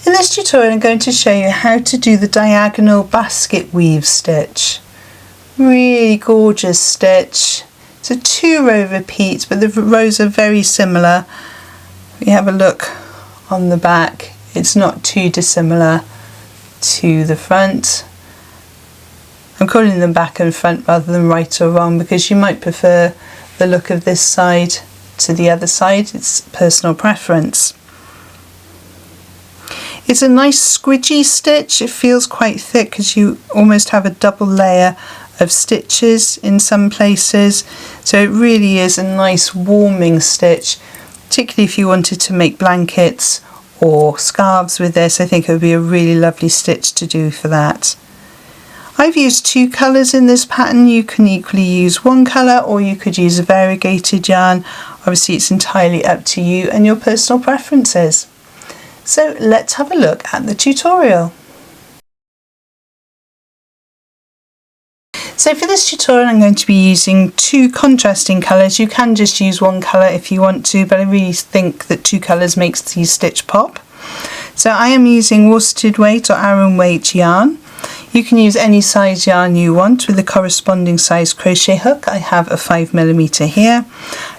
In this tutorial I'm going to show you how to do the diagonal basket weave stitch. Really gorgeous stitch. It's a 2-row repeat, but the rows are very similar. If you have a look on the back, it's not too dissimilar to the front. I'm calling them back and front rather than right or wrong because you might prefer the look of this side to the other side. It's personal preference. It's a nice squidgy stitch. It feels quite thick because you almost have a double layer of stitches in some places. So it really is a nice warming stitch, particularly if you wanted to make blankets or scarves with this. I think it would be a really lovely stitch to do for that. I've used 2 colours in this pattern. You can equally use 1 colour or you could use a variegated yarn. Obviously it's entirely up to you and your personal preferences. So let's have a look at the tutorial. So for this tutorial I'm going to be using 2 contrasting colours. You can just use 1 colour if you want to, but I really think that 2 colours makes the stitch pop. So I am using worsted weight or Aran weight yarn. You can use any size yarn you want with the corresponding size crochet hook. I have a 5mm here.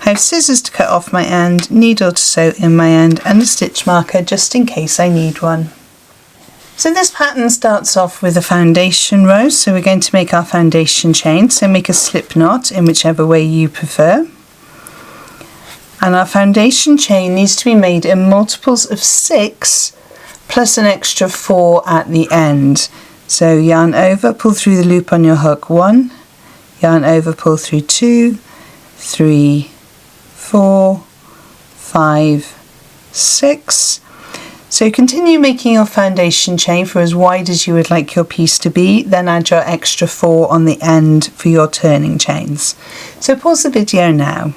I have scissors to cut off my end, needle to sew in my end, and a stitch marker just in case I need one. So this pattern starts off with a foundation row, so we're going to make our foundation chain. So make a slip knot in whichever way you prefer. And our foundation chain needs to be made in multiples of 6 plus an extra 4 at the end. So yarn over, pull through the loop on your hook 1, yarn over, pull through 2, 3, 4, 5, 6. So continue making your foundation chain for as wide as you would like your piece to be, then add your extra 4 on the end for your turning chains. So pause the video now.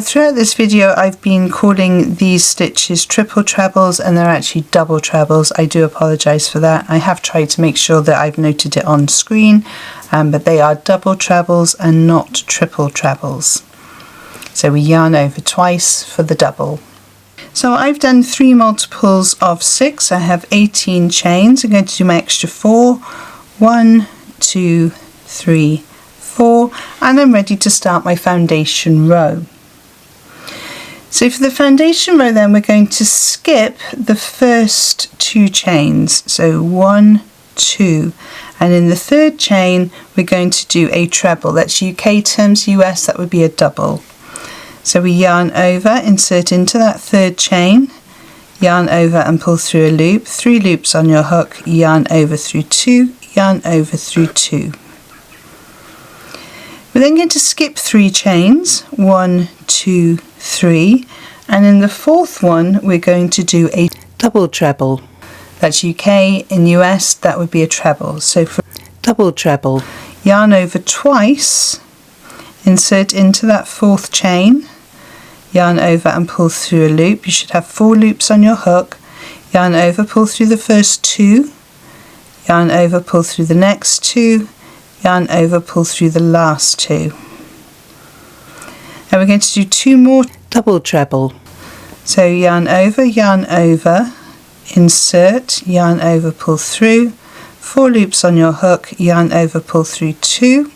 Throughout this video I've been calling these stitches triple trebles and they're actually double trebles. I do apologise for that. I have tried to make sure that I've noted it on screen, but they are double trebles and not triple trebles. So we yarn over twice for the double. So I've done 3 multiples of 6. I have 18 chains. I'm going to do my extra 4. 1, 2, 3, 4, and I'm ready to start my foundation row. So for the foundation row then we're going to skip the first 2 chains, so 1, 2, and in the 3rd chain we're going to do a treble. That's UK terms, US that would be a double. So we yarn over, insert into that 3rd chain, yarn over and pull through a loop, 3 loops on your hook, yarn over through 2, yarn over through 2. We're then going to skip 3 chains, 1, 2, 3, and in the 4th one we're going to do a double treble. That's UK, in US that would be a treble. So for double treble, yarn over twice, insert into that 4th chain, yarn over and pull through a loop. You should have 4 loops on your hook, yarn over, pull through the first 2, yarn over, pull through the next 2, yarn over, pull through the last 2. Now we're going to do 2 more double treble. So yarn over, insert, yarn over, pull through, 4 loops on your hook, yarn over, pull through 2,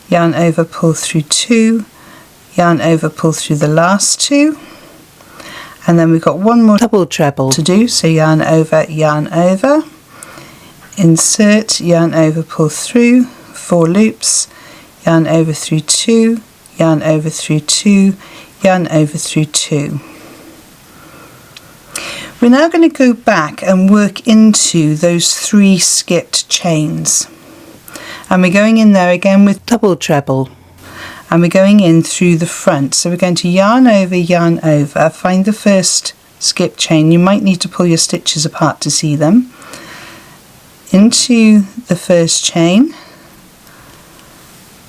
yarn over, pull through 2, yarn over, pull through the last 2, and then we've got 1 more double treble to do. So yarn over, insert, yarn over, pull through, 4 loops, yarn over through 2, yarn over through 2, yarn over through 2. We're now going to go back and work into those 3 skipped chains, and we're going in there again with double treble, and we're going in through the front. So we're going to yarn over, find the first skip chain. You might need to pull your stitches apart to see them. Into the first chain,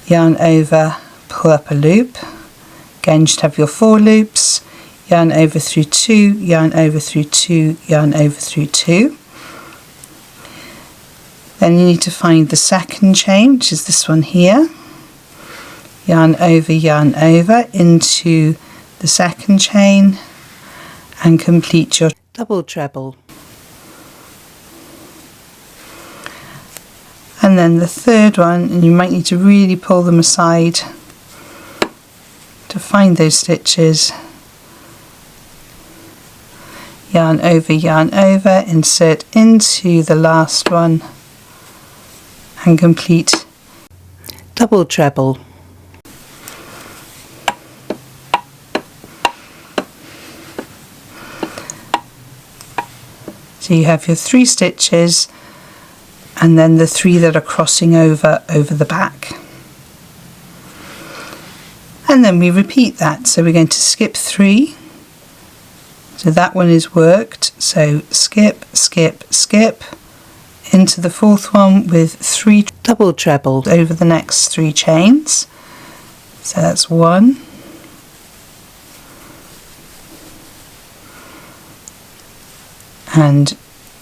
yarn over, pull up a loop, again just have your 4 loops, yarn over through 2, yarn over through 2, yarn over through 2. Then you need to find the 2nd chain, which is this one here, yarn over into the 2nd chain, and complete your double treble. And then the third one, and you might need to really pull them aside to find those stitches. Yarn over, insert into the last one and complete double treble. So you have your 3 stitches and then the 3 that are crossing over the back. And then we repeat that. So we're going to skip 3. So that one is worked. So skip, skip, skip into the 4th one with 3 double trebles over the next 3 chains. So that's 1. And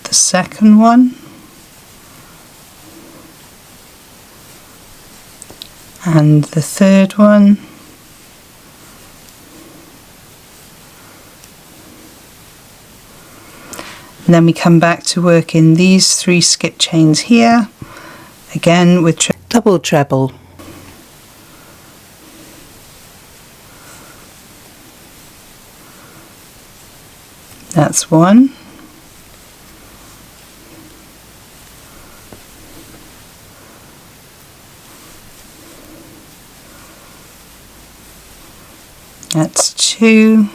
the second one. And the third one. And then we come back to work in these 3 skip chains here, again with double treble. That's 1. That's 2.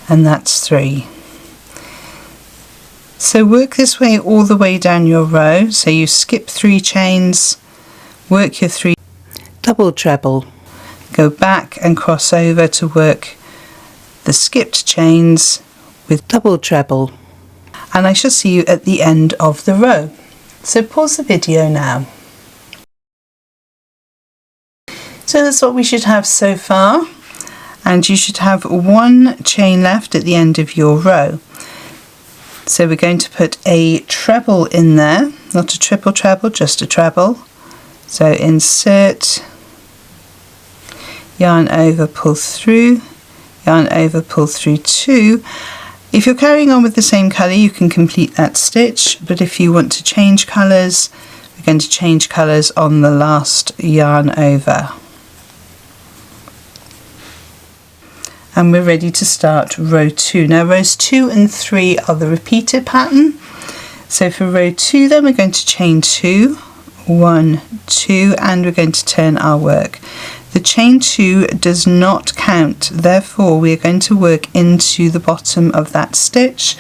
And that's 3. So work this way all the way down your row. So you skip 3 chains, work your 3 double treble, go back and cross over to work the skipped chains with double treble, and I shall see you at the end of the row. So pause the video now. So that's what we should have so far. And you should have 1 chain left at the end of your row. So we're going to put a treble in there, not a triple treble, just a treble. So insert, yarn over, pull through, yarn over, pull through 2. If you're carrying on with the same colour, you can complete that stitch, but if you want to change colours, we're going to change colours on the last yarn over. And we're ready to start row 2. Now rows 2 and 3 are the repeated pattern. So for row 2 then we're going to chain 2, 1, 2, and we're going to turn our work. The chain 2 does not count, therefore we're going to work into the bottom of that stitch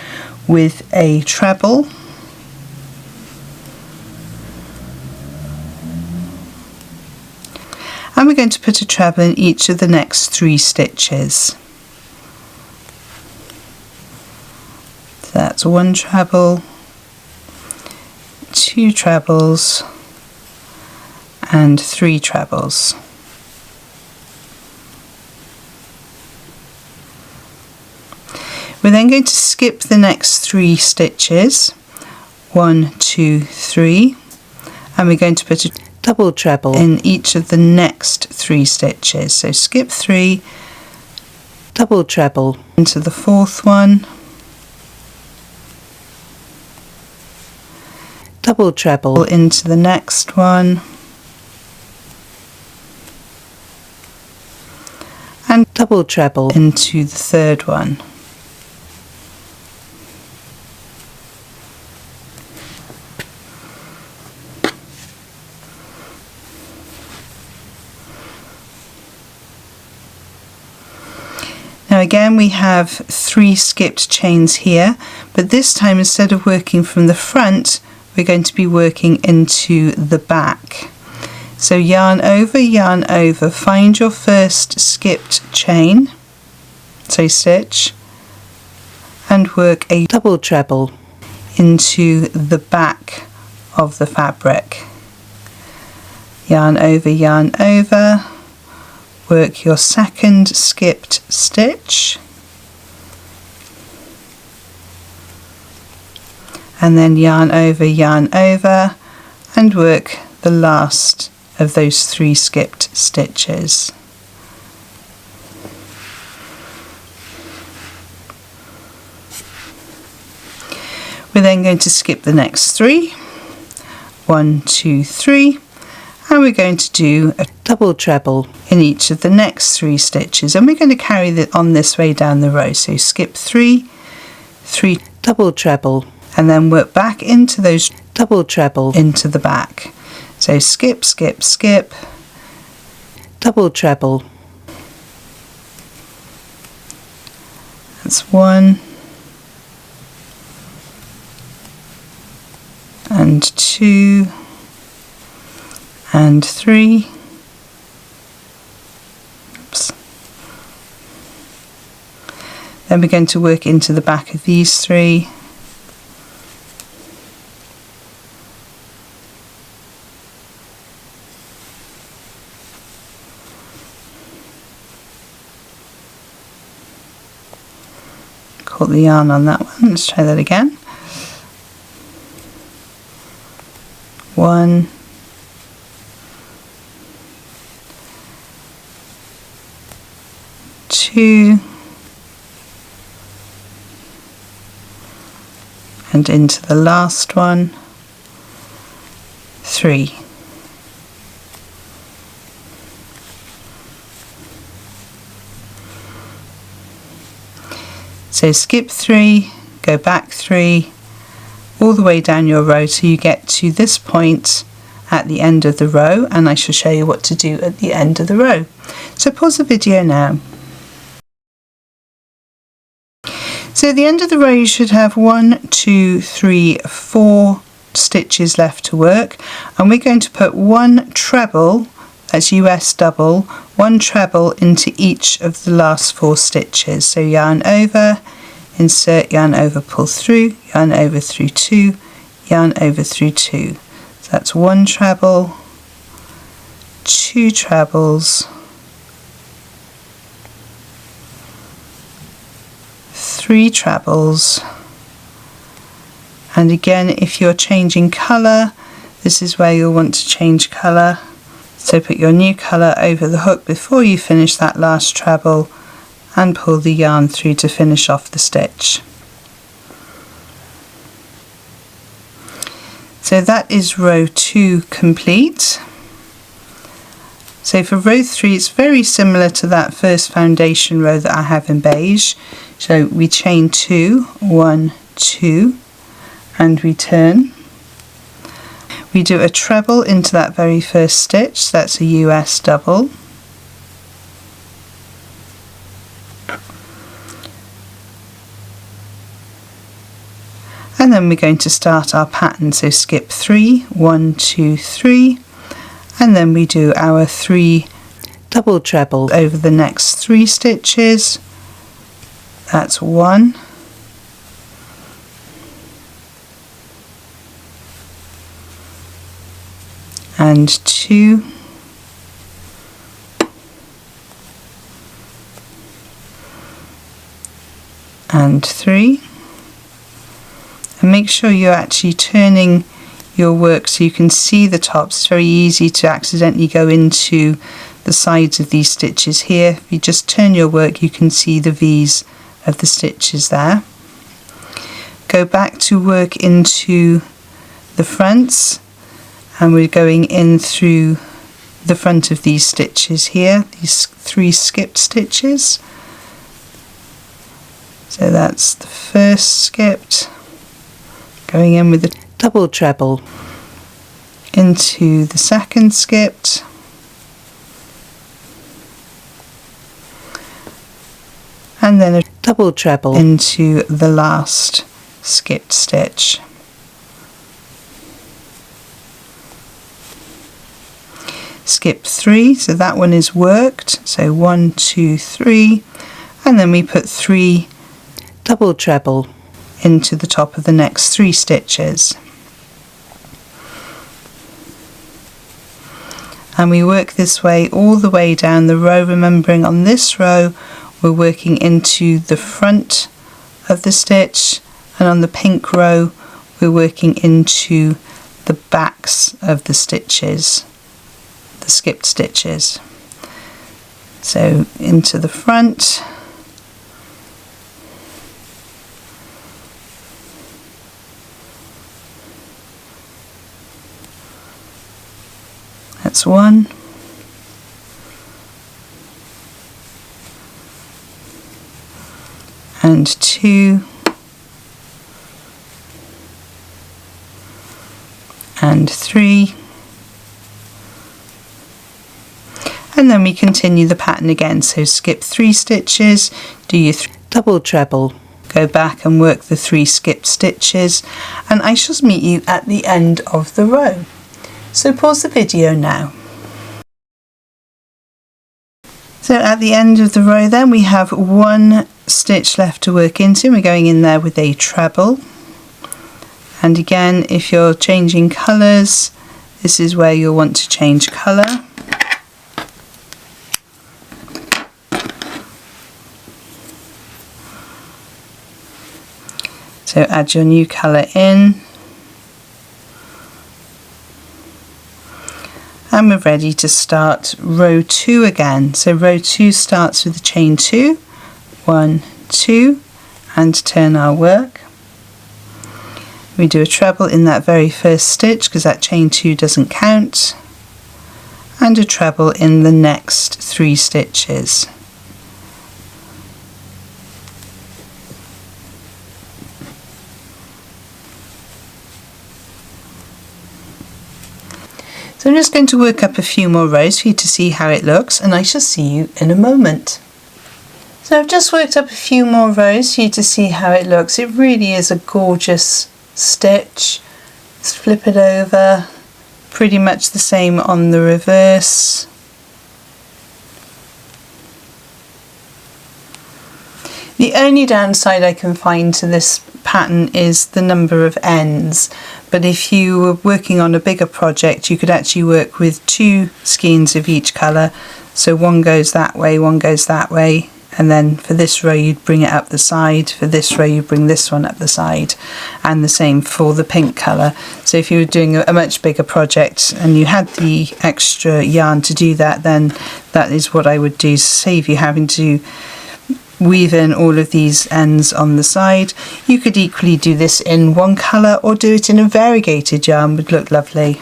with a treble. And we're going to put a treble in each of the next 3 stitches. So that's 1 treble, 2 trebles, and 3 trebles. We're then going to skip the next 3 stitches, 1, 2, 3, and we're going to put a double treble in each of the next 3 stitches. So skip 3, double treble into the 4th one, double treble into the next one, and double treble into the 3rd one. Now again we have 3 skipped chains here, but this time instead of working from the front, we're going to be working into the back. So yarn over, find your first skipped chain, so stitch, and work a double treble into the back of the fabric. Yarn over, work your second skipped stitch, and then yarn over, and work the last of those 3 skipped stitches. We're then going to skip the next 3, 1, 2, 3, and we're going to do a double treble in each of the next 3 stitches, and we're going to carry it on this way down the row. So skip 3, 3 double treble, and then work back into those double treble into the back. So skip, skip, skip, double treble. That's 1 and 2 and 3. Oops. Then we're going to work into the back of these 3. Caught the yarn on that one. Let's try that again. 1, 2, and into the last one, 3. So skip 3, go back 3, all the way down your row till you get to this point at the end of the row, and I shall show you what to do at the end of the row. So pause the video now. So at the end of the row you should have 1, 2, 3, 4 stitches left to work, and we're going to put 1 treble, that's US double, 1 treble into each of the last 4 stitches. So yarn over, insert, yarn over, pull through, yarn over through 2, yarn over through 2. So that's 1 treble, 2 trebles, 3 trebles, and again if you're changing colour, this is where you'll want to change colour. So put your new colour over the hook before you finish that last treble and pull the yarn through to finish off the stitch. So that is row 2 complete. So for row 3 it's very similar to that first foundation row that I have in beige. So we chain 2, 1, 2, and we turn. We do a treble into that very first stitch, so that's a US double. And then we're going to start our pattern, so skip 3, 1, 2, 3, and then we do our 3 double treble over the next 3 stitches. That's 1, and 2, and 3, and make sure you're actually turning your work so you can see the tops. It's very easy to accidentally go into the sides of these stitches here. If you just turn your work you can see the V's of the stitches there. Go back to work into the fronts, and we're going in through the front of these stitches here, these 3 skipped stitches. So that's the first skipped, going in with a double treble into the second skipped, and then a double treble into the last skipped stitch. Skip 3, so that one is worked, so 1, 2, 3, and then we put 3 double treble into the top of the next 3 stitches. And we work this way all the way down the row, remembering on this row we're working into the front of the stitch, and on the pink row we're working into the backs of the stitches. the skipped stitches. So into the front, that's one, and two, and three, and then we continue the pattern again. So skip 3 stitches, do your double treble, go back and work the 3 skipped stitches, and I shall meet you at the end of the row. So pause the video now. So at the end of the row then we have 1 stitch left to work into. We're going in there with a treble, and again, if you're changing colours, this is where you'll want to change colour. So add your new colour in, and we're ready to start row 2 again. So row 2 starts with a chain 2, 1, 2, and turn our work. We do a treble in that very first stitch because that chain 2 doesn't count, and a treble in the next 3 stitches. So I'm just going to work up a few more rows for you to see how it looks, and I shall see you in a moment. So I've just worked up a few more rows for you to see how it looks. It really is a gorgeous stitch. Let's flip it over, pretty much the same on the reverse. The only downside I can find to this pattern is the number of ends, but if you were working on a bigger project you could actually work with 2 skeins of each colour, so one goes that way, one goes that way, and then for this row you'd bring it up the side, for this row you bring this one up the side, and the same for the pink colour. So if you were doing a much bigger project and you had the extra yarn to do that, then that is what I would do, save you having to weave in all of these ends on the side. You could equally do this in one colour or do it in a variegated yarn, would look lovely.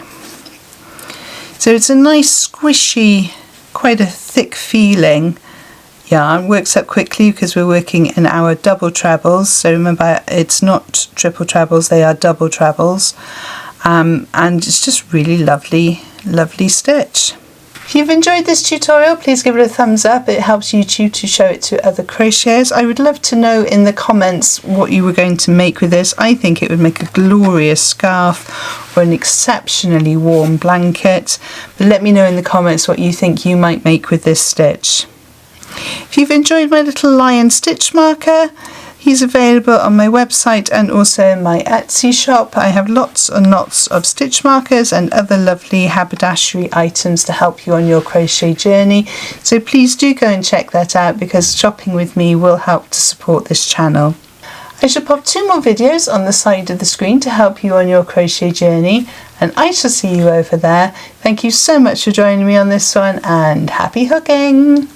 So it's a nice squishy, quite a thick feeling yarn, works up quickly because we're working in our double trebles. So remember, it's not triple trebles, they are double trebles, and it's just really lovely stitch. If you've enjoyed this tutorial, please give it a thumbs up. It helps YouTube to show it to other crocheters. I would love to know in the comments what you were going to make with this. I think it would make a glorious scarf or an exceptionally warm blanket. But let me know in the comments what you think you might make with this stitch. If you've enjoyed my little lion stitch marker, he's available on my website and also in my Etsy shop. I have lots and lots of stitch markers and other lovely haberdashery items to help you on your crochet journey. So please do go and check that out because shopping with me will help to support this channel. I shall pop 2 more videos on the side of the screen to help you on your crochet journey, and I shall see you over there. Thank you so much for joining me on this one, and happy hooking!